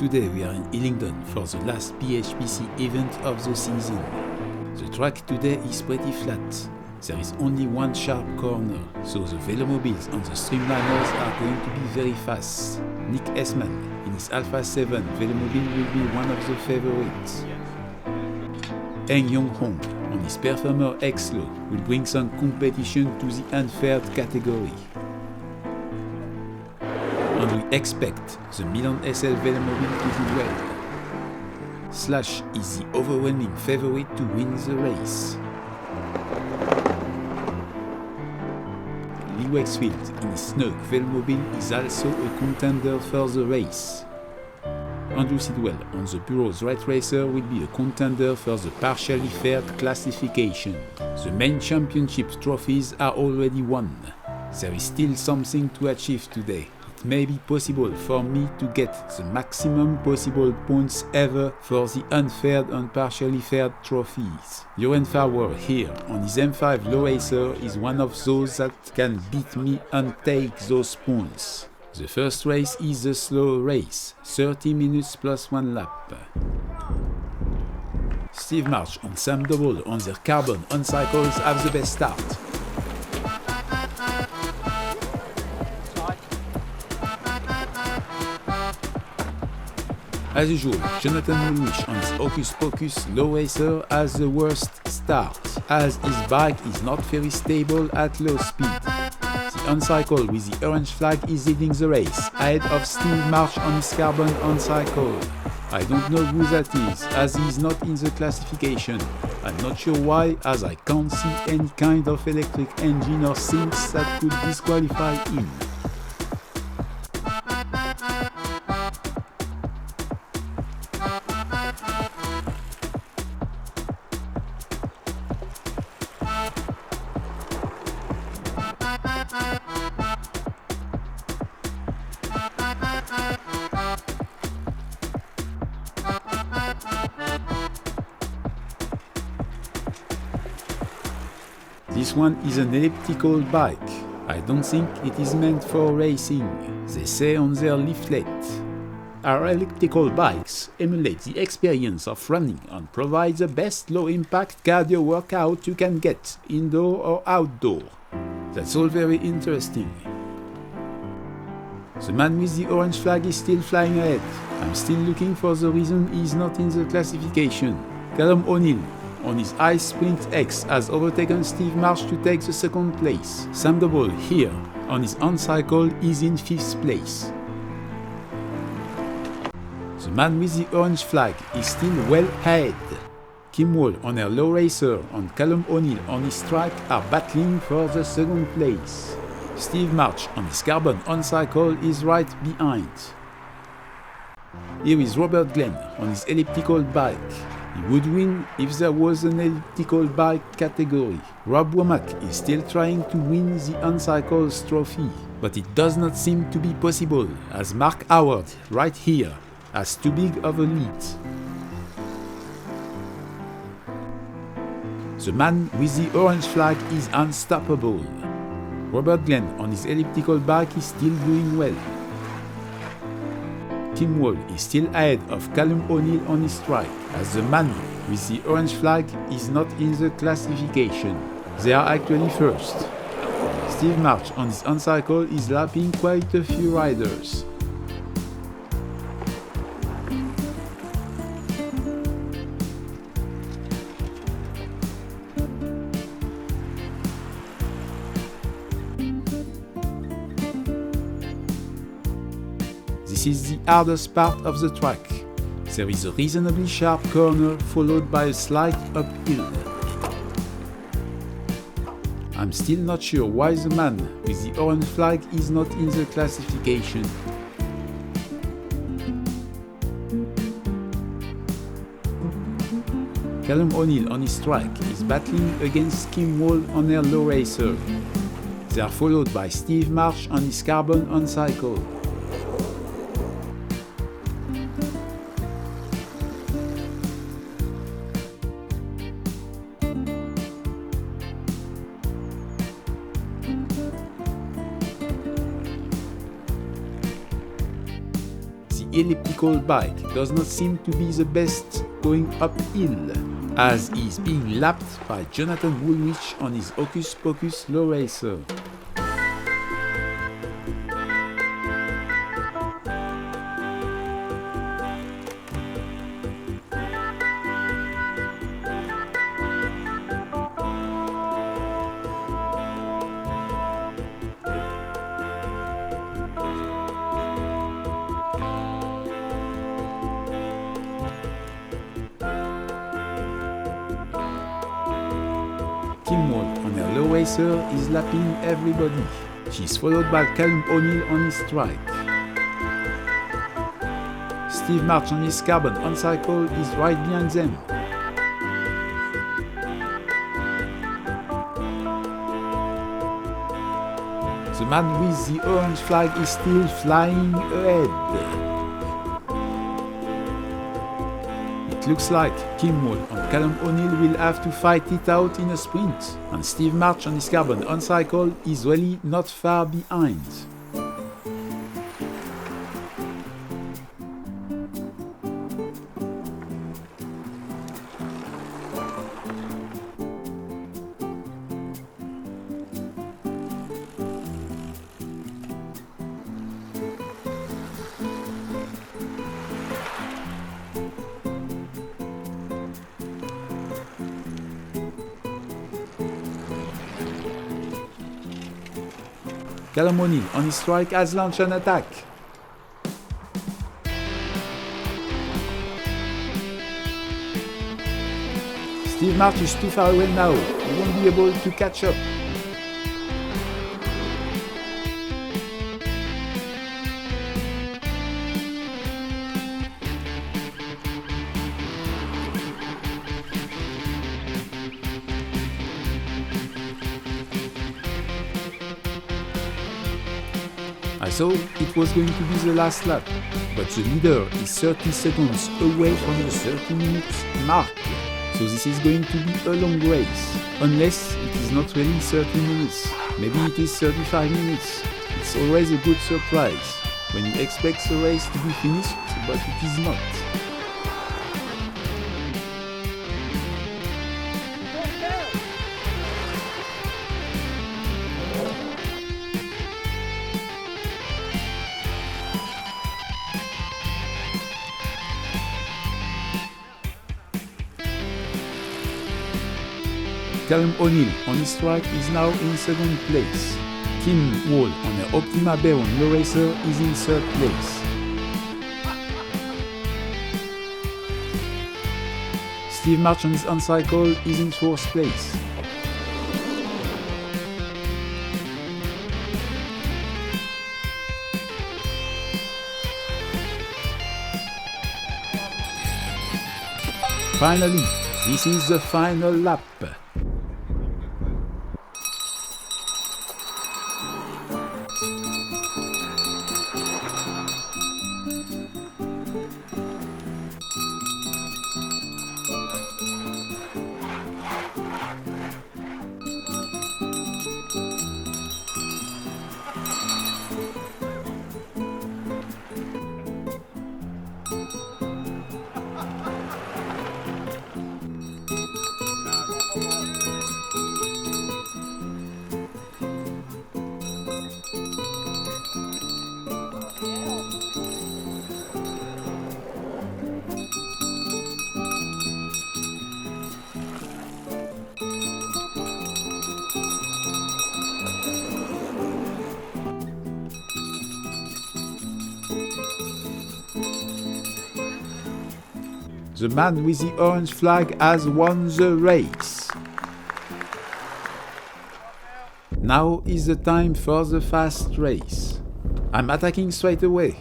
Today we are in Hillingdon for the last BHPC event of the season. The track today is pretty flat. There is only one sharp corner, so the velomobiles on the streamliners are going to be very fast. Nick Esman in his Alpha 7 velomobile will be one of the favorites. Eng Yong-hong on his Performer X-Low will bring some competition to the unfaired category. And we expect the Milan SL velomobile to do well. Slash is the overwhelming favorite to win the race. Lee Wexfield in his Snug velomobile is also a contender for the race. Andrew Sidwell on the Bureau's Red Racer will be a contender for the partially faired classification. The main championship trophies are already won. There is still something to achieve today. It may be possible for me to get the maximum possible points ever for the unfaired and partially faired trophies. Johan Farwer here on his M5 Low Racer is one of those that can beat me and take those points. The first race is a slow race, 30 minutes plus 1 lap. Steve March and Sam Double on their carbon on cycles have the best start. As usual, Jonathan Mulwish on his Hocus Pocus Low Racer has the worst start, as his bike is not very stable at low speed. The on-cycle with the orange flag is leading the race, ahead of Steve March on his carbon on-cycle. I don't know who that is, as he is not in the classification. I'm not sure why, as I can't see any kind of electric engine or things that could disqualify him. This one is an elliptical bike. I don't think it is meant for racing, they say on their leaflet. Our elliptical bikes emulate the experience of running and provide the best low-impact cardio workout you can get, indoor or outdoor. That's all very interesting. The man with the orange flag is still flying ahead. I'm still looking for the reason he is not in the classification. Callum O'Neill on his Ice Sprint X has overtaken Steve March to take the second place. Sam Double here on his on-cycle is in 5th place. The man with the orange flag is still well ahead. Kim Wall on her Low Racer and Callum O'Neill on his track are battling for the second place. Steve March on his carbon on-cycle is right behind. Here is Robert Glenn on his elliptical bike. He would win if there was an elliptical bike category. Rob Womack is still trying to win the on-cycles trophy, but it does not seem to be possible, as Mark Howard, right here, has too big of a lead. The man with the orange flag is unstoppable. Robert Glenn on his elliptical bike is still doing well. Tim Wall is still ahead of Callum O'Neill on his strike, as the man with the orange flag is not in the classification. They are actually first. Steve March on his on-cycle is lapping quite a few riders. This is the hardest part of the track. There is a reasonably sharp corner followed by a slight uphill. I'm still not sure why the man with the orange flag is not in the classification. Callum O'Neill on his track is battling against Kim Wall on her Low Racer. They are followed by Steve March on his carbon on-cycle. elliptical bike does not seem to be the best going uphill, as he's being lapped by Jonathan Woolwich on his Hocus Pocus Low Racer. Kim Wall on her low racer is lapping everybody. She's followed by Callum O'Neill on his trike. Steve March on his carbon on cycle is right behind them. The man with the orange flag is still flying ahead. It looks like Kim Wall and Callum O'Neill will have to fight it out in a sprint, and Steve March on his carbon on cycle is really not far behind. Callum O'Neill on his strike has launched an attack. Steve March is too far away now, he won't be able to catch up. I thought it was going to be the last lap, but the leader is 30 seconds away from the 30 minutes mark, so this is going to be a long race, unless it is not really 30 minutes, maybe it is 35 minutes. It's always a good surprise when you expect the race to be finished, but it is not. Callum O'Neill on his strike is now in second place. Kim Wall on her Optima Baron low racer is in third place. Steve March on his on-cycle is in fourth place. Finally, this is the final lap. The man with the orange flag has won the race. Now is the time for the fast race. I'm attacking straight away.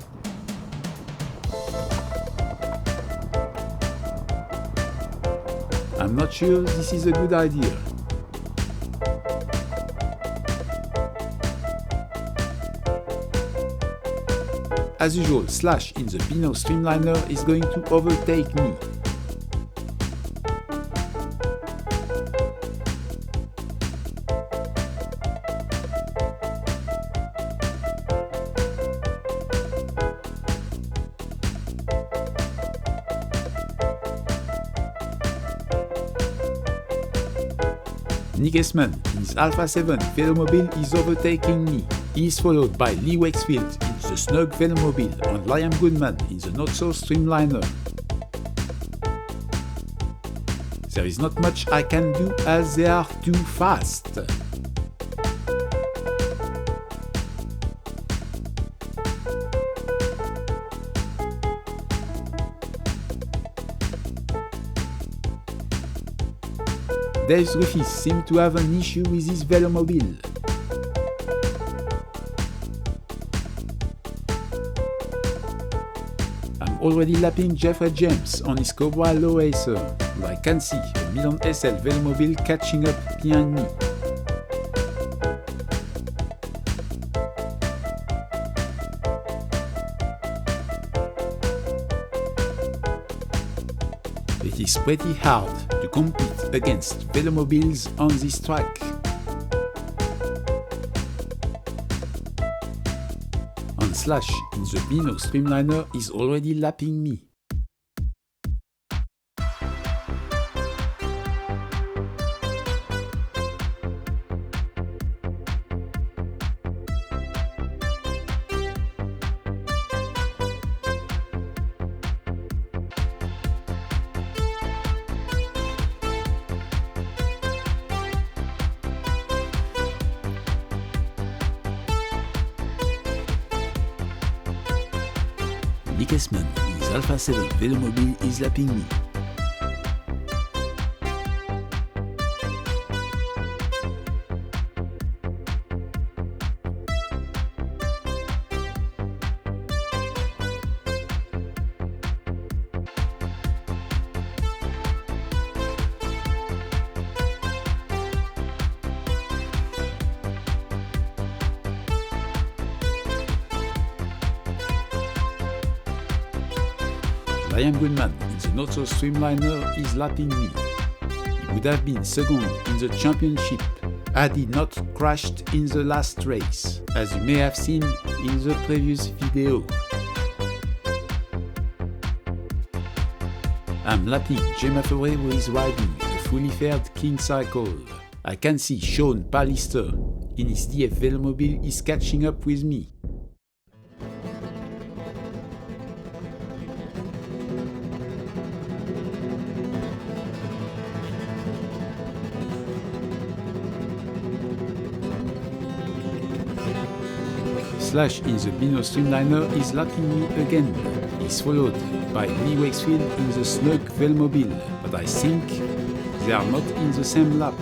I'm not sure this is a good idea. As usual, Slash in the Pinot Streamliner is going to overtake me. Nick Esman in his Alpha 7 Velomobile is overtaking me. He is followed by Lee Wexfield in the Snug Velomobile and Liam Goodman in the not-so-streamliner. There is not much I can do as they are too fast. Dave Trophees seems to have an issue with his Velomobile. I'm already lapping Jeffrey James on his Cobra Low Racer, and I can see a Milan SL Velomobile catching up behind me. It is pretty hard to compete against Velomobiles on this track. And Slash in the Bino Streamliner is already lapping me. Nick Esman in his Alpha 7 Velomobile is lapping me. Liam Goodman in the not-so-streamliner is lapping me. He would have been second in the championship had he not crashed in the last race, as you may have seen in the previous video. I'm lapping Jim Maffery who is riding a fully faired King Cycle. I can see Sean Pallister in his DF Velomobile is catching up with me. Slash in the Bino Streamliner is lapping me again. He's followed by Lee Wexfield in the Snug Velomobile, but I think they are not in the same lap.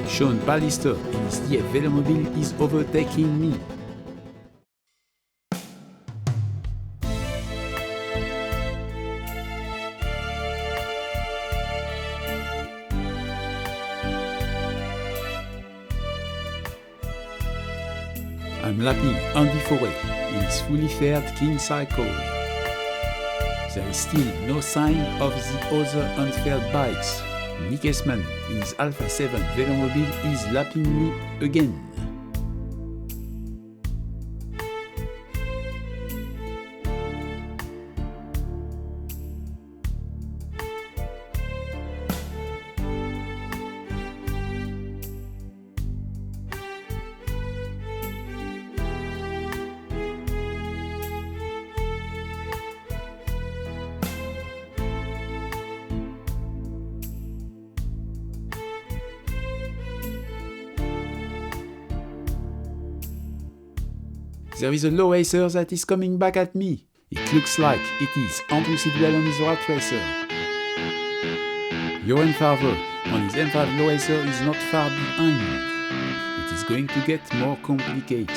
Sean Pallister in his DF Velomobile is overtaking me. I'm lapping Andy Forey in his fully faired King Cycle. There is still no sign of the other unfaired bikes. Nick Esman in his Alpha 7 Velomobile is lapping me again. There is a low racer that is coming back at me. It looks like it is Andrew Sidwell on his rat racer. Johan Farver on his M5 low racer is not far behind. It is going to get more complicated.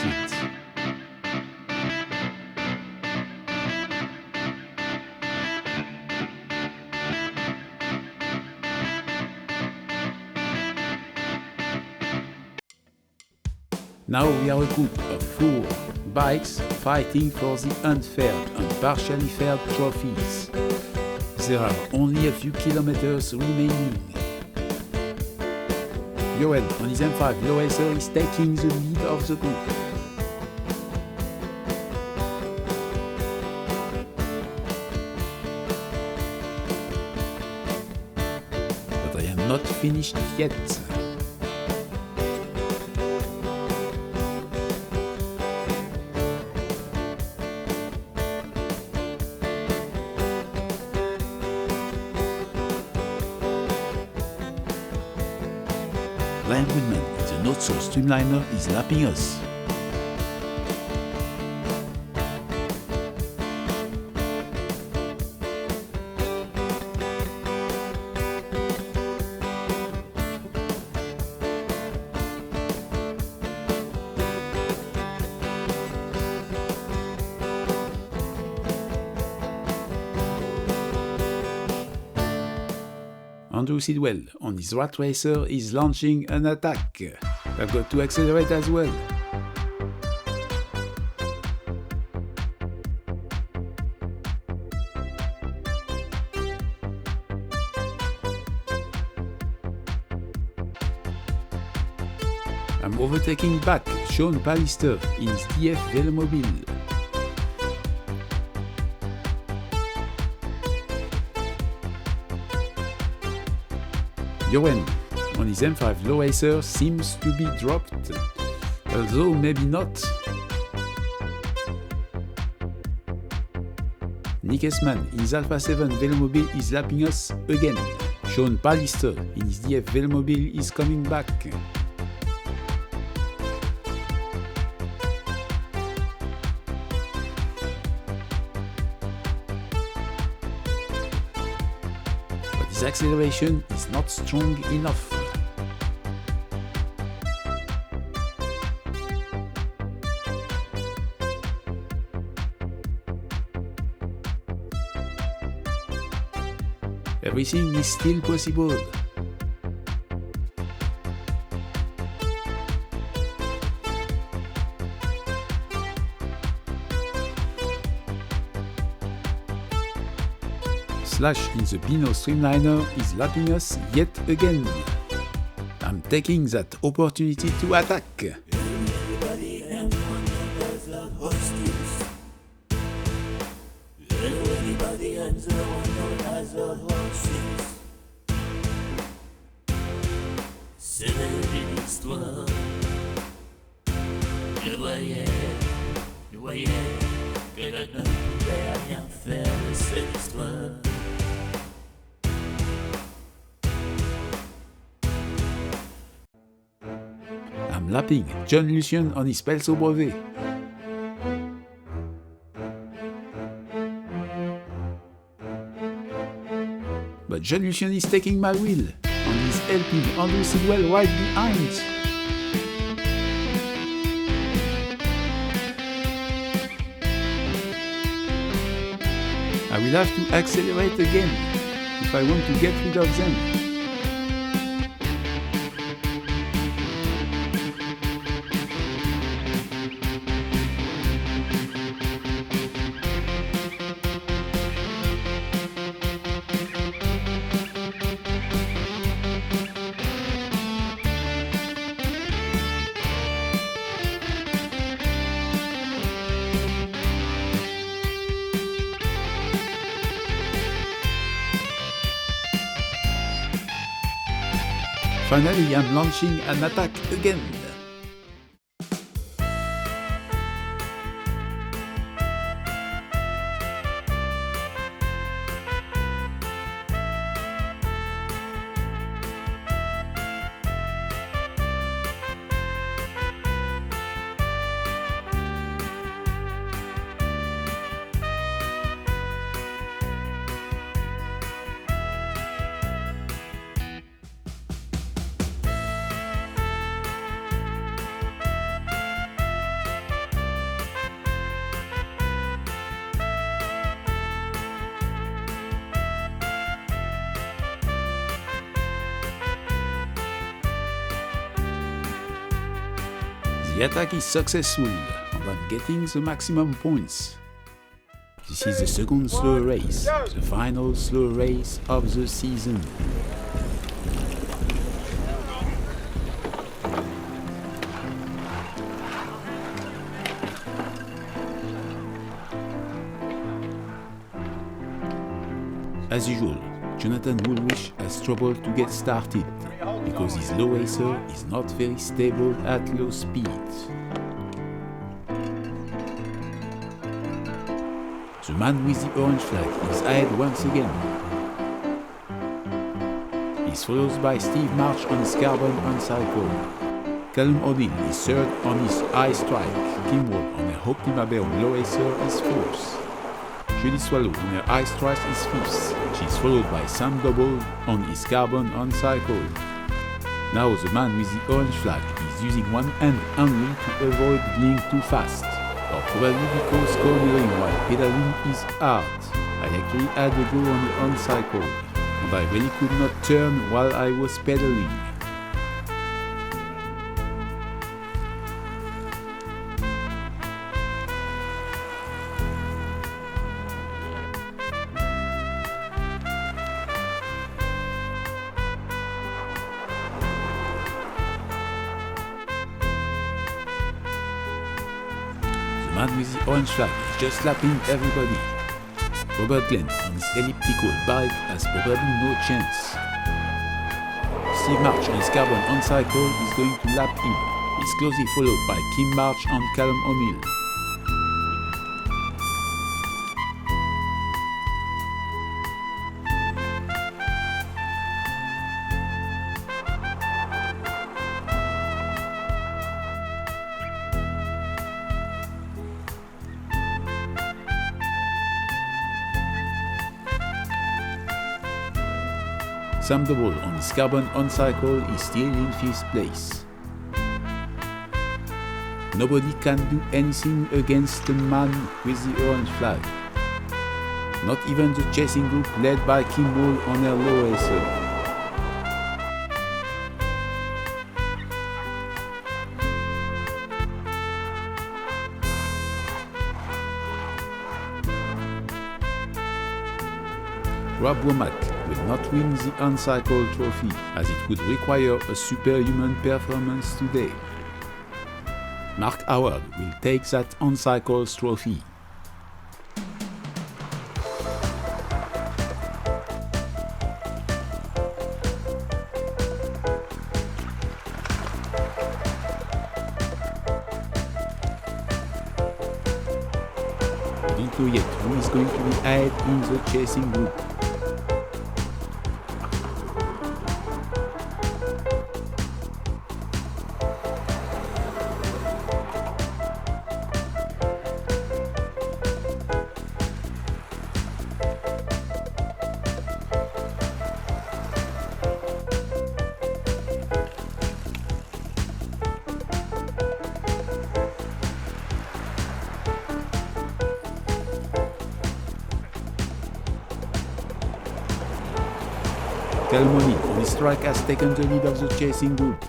Now we are a group of 4 bikes fighting for the unfaired and partially faired trophies. There are only a few kilometers remaining. Joel on his M5 low racer is taking the lead of the group. not finished yet. Lion Woodman, the not-so streamliner, is lapping us. Andrew Sidwell on his rat racer is launching an attack. I've got to accelerate as well. I'm overtaking back Sean Pallister in his DF Velomobile. Yowen on his M5 low racer seems to be dropped, although maybe not. Nick Esman in his Alpha 7 Velomobile is lapping us again. Sean Pallister in his DF Velomobile is coming back. His acceleration is not strong enough. Everything is still possible. Slash in the Pinot Streamliner is lapping us yet again. I'm taking that opportunity to attack. Everybody and one has a hostess. Everybody and the one has a hostess. C'est belle l'histoire. Je voyais que je ne pouvais rien faire de cette histoire. I'm lapping John Lucian on his Pelso Brevet. But John Lucian is taking my wheel, and he's helping Andrew Sidwell right behind. I will have to accelerate again if I want to get rid of them. Finally, I'm launching an attack again. The attack is successful, and I'm getting the maximum points. This is the second slow race, the final slow race of the season. As usual, Jonathan Woolwich has trouble to get started because his low racer is not very stable at low speed. The man with the orange flag is ahead once again. He's followed by Steve March on his carbon on-cycle. Callum O'Neill is third on his high strike. Kim Wall on her Optima Baron low racer is fourth. Judy Swallow on her high strike is fifth. She's followed by Sam Double on his carbon on-cycle. Now the man with the orange flag is using one hand only to avoid being too fast, or probably because cornering while pedaling is hard. I actually had a go on the on-cycle, and I really could not turn while I was pedaling. The man with the orange flag is just lapping everybody. Robert Glenn on his elliptical bike has probably no chance. Steve March on his carbon on-cycle is going to lap him. He's closely followed by Kim March and Callum O'Neill. Sam Double on his carbon on-cycle is still in 5th place. Nobody can do anything against the man with the orange flag. Not even the chasing group led by Kim Wall on her low racer. Rob Womack will not win the on-cycle trophy, as it would require a superhuman performance today. Mark Howard will take that on-cycle's trophy. We don't know yet who is going to be ahead in the chasing group. Callum O'Neill on his strike has taken the lead of the chasing group.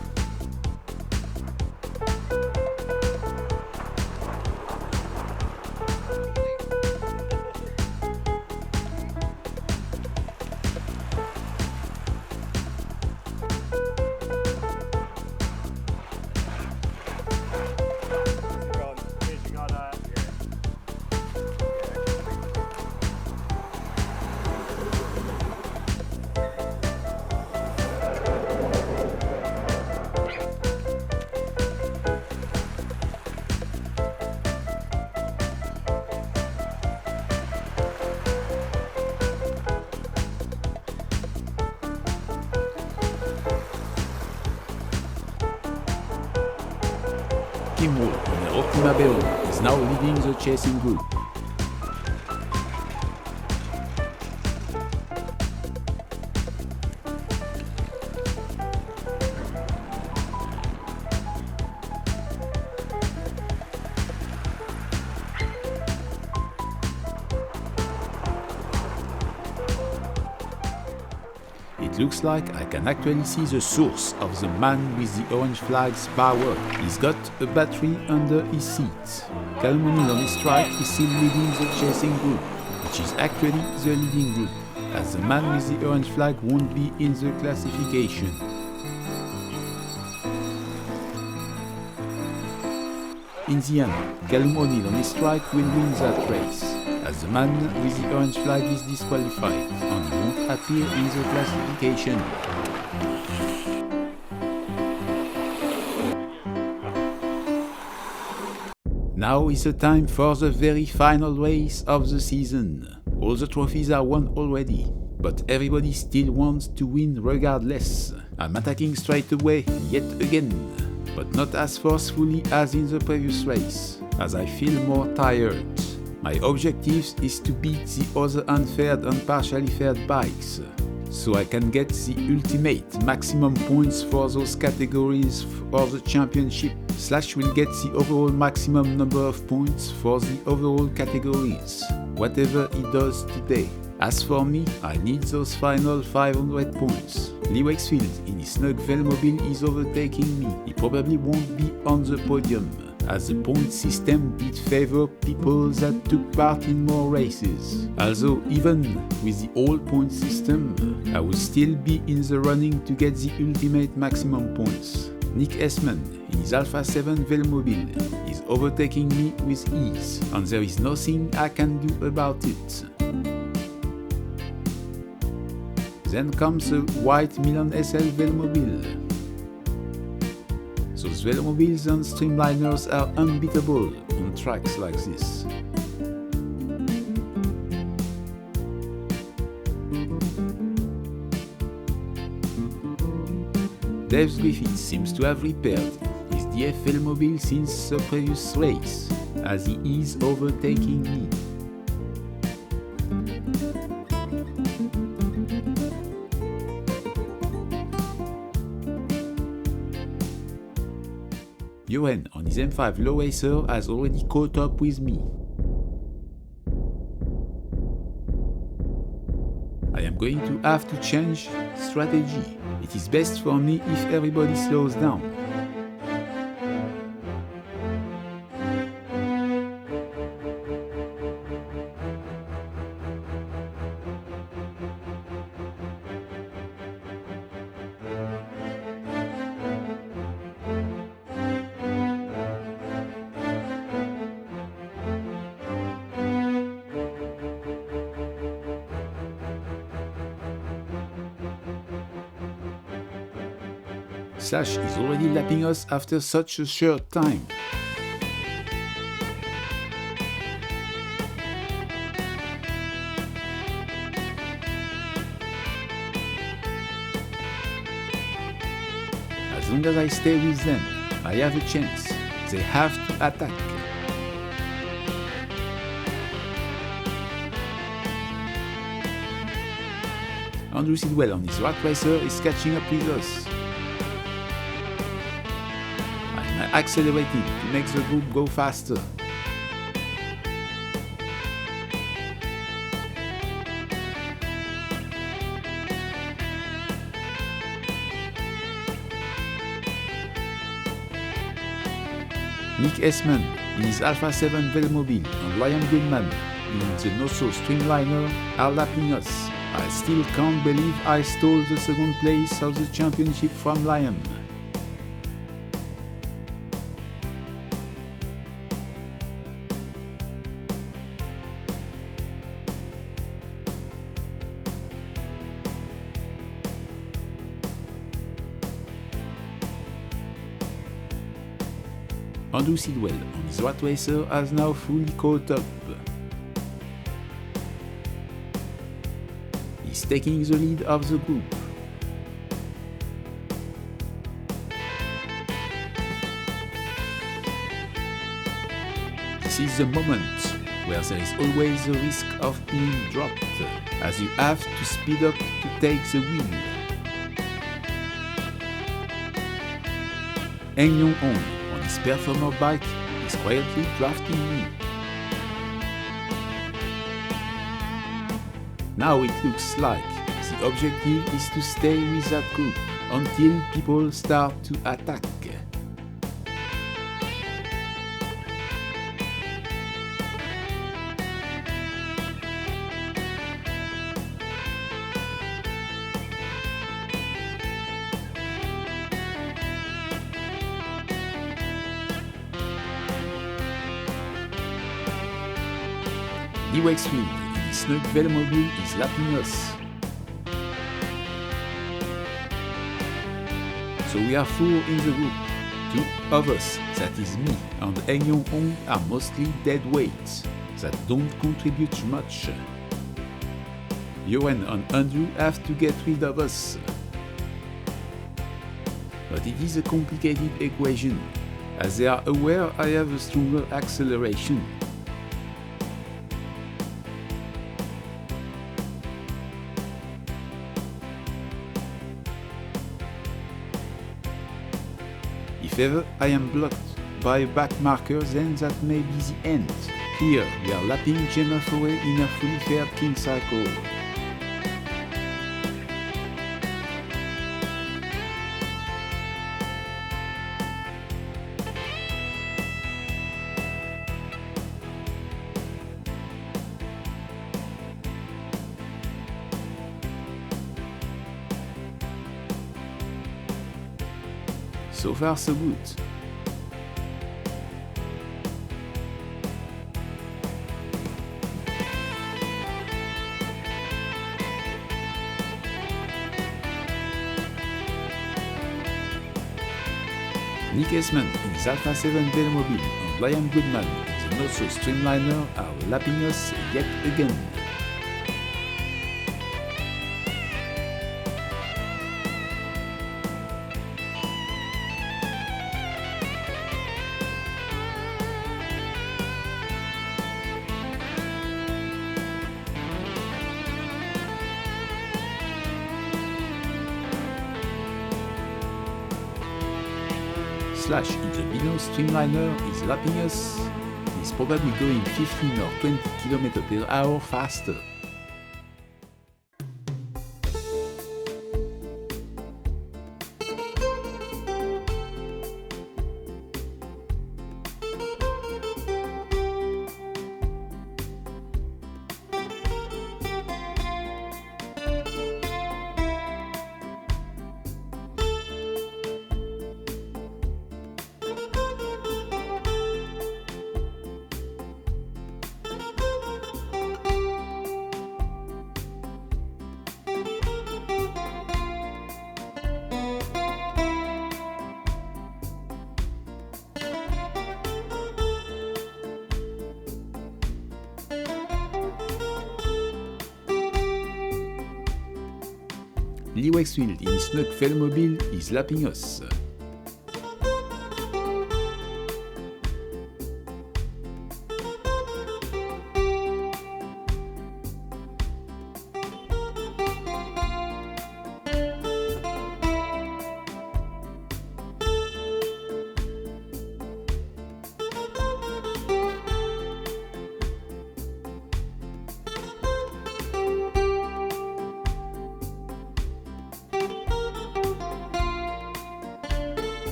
Kim Wall on the Optima Baron is now leading the chasing group. It looks like I can actually see the source of the man with the orange flag's power. He's got a battery under his seat. Callum O'Neill on his strike is still leading the chasing group, which is actually the leading group, as the man with the orange flag won't be in the classification. In the end, Callum O'Neill on his strike will win that race, as the man with the orange flag is disqualified and won't appear in the classification. Now is the time for the very final race of the season. All the trophies are won already, but everybody still wants to win regardless. I'm attacking straight away yet again, but not as forcefully as in the previous race, as I feel more tired. My objective is to beat the other unfaired and partially faired bikes, so I can get the ultimate maximum points for those categories for the championship. Slash will get the overall maximum number of points for the overall categories, whatever he does today. As for me, I need those final 500 points. Lee Wakefield in his snug Velmobile is overtaking me. He probably won't be on the podium, as the point system did favor people that took part in more races. Although even with the old point system, I will still be in the running to get the ultimate maximum points. Nick Esman in his Alpha 7 Velmobile is overtaking me with ease, and there is nothing I can do about it. Then comes the white Milan SL Velmobile. Those Velmobiles and streamliners are unbeatable on tracks like this. Dave Griffith seems to have repaired his DF Velmobile since the previous race, as he is overtaking me. Johan on his M5 Low Racer has already caught up with me. I am going to have to change strategy. It is best for me if everybody slows down. Slash is already lapping us after such a short time. As long as I stay with them, I have a chance. They have to attack. Andrew Sidwell on his rat racer is catching up with us. I'm accelerating to make the group go faster. Nick Esman in his Alpha 7 Velmobile and Liam Goodman in the Nosso Streamliner are lapping us. I still can't believe I stole the second place of the championship from Liam. Andrew Sidwell on his rat racer has now fully caught up. He's taking the lead of the group. This is the moment where there is always the risk of being dropped, as you have to speed up to take the wheel. Eng Yong-hong on his performer bike is quietly drafting me. Now it looks like the objective is to stay with that group until people start to attack. Lee Wexfield in his snug velomobile is lapping us. So we are 4 in the group. 2 of us, that is me and Eng Yong-hong, are mostly dead weights that don't contribute much. Johan and Andrew have to get rid of us. But it is a complicated equation, as they are aware I have a stronger acceleration. If ever I am blocked by a back marker, then that may be the end. Here we are lapping Gemma away in a fully fared king cycle. So far so good. Nick Esmond in his Alpha 7 velomobile and Liam Goodman in the not-so Streamliner are lapping us yet again. Slash in the Beano Streamliner is lapping us. He's probably going 15 or 20 km per hour faster. Lee Wexfield in his snug velomobile is lapping us.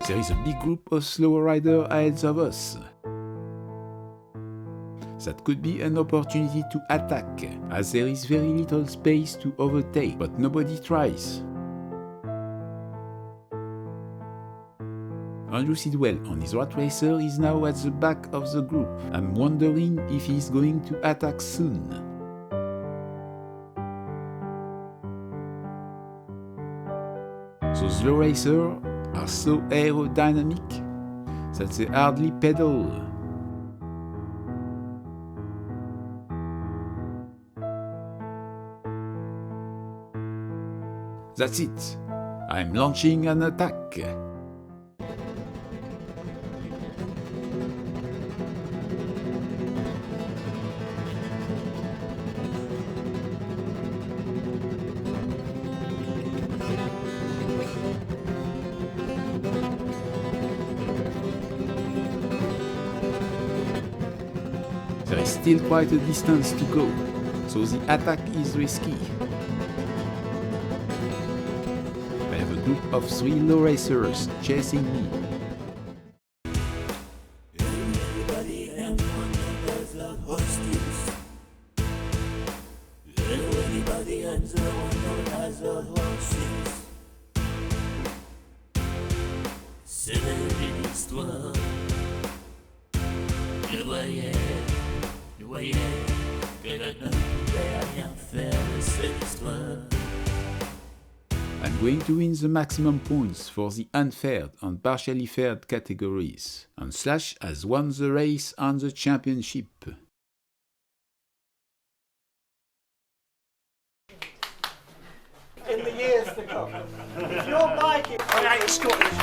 There is a big group of slower riders ahead of us. That could be an opportunity to attack, as there is very little space to overtake, but nobody tries. Andrew Sidwell on his rat racer is now at the back of the group. I'm wondering if he's going to attack soon. Those slow racers are so aerodynamic that they hardly pedal. That's it. I'm launching an attack. There is still quite a distance to go, so the attack is risky. I have a group of 3 low racers chasing me. Everybody and one of the horses. Everybody and the one of the horses. C'est l'histoire. Le voyage. voyais que je ne pouvais rien faire de cette histoire. I'm going to win the maximum points for the unfaired and partially faired categories, and Slash has won the race and the championship. In the years to come. If you're biking, I ain't Scottish.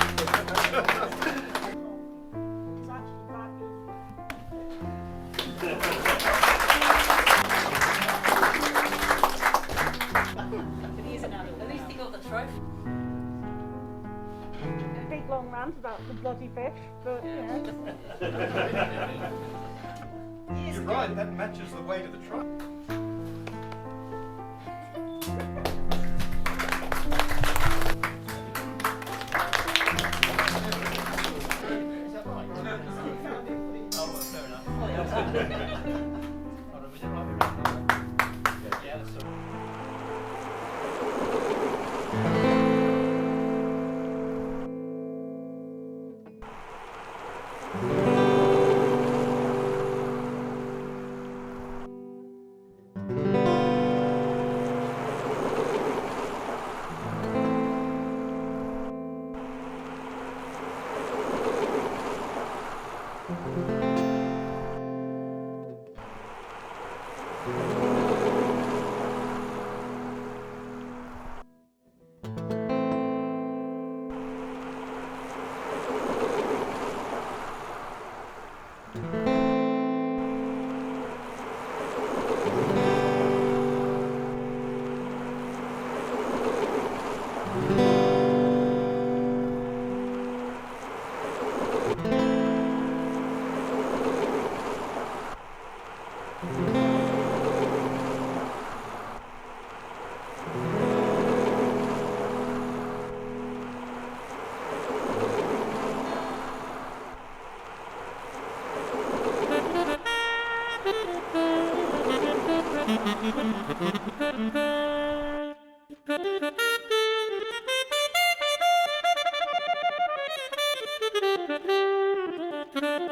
At least he got the trophy. Big long rant about the bloody fish, but you know. You're right, that matches the weight of the truck.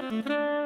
Thank you.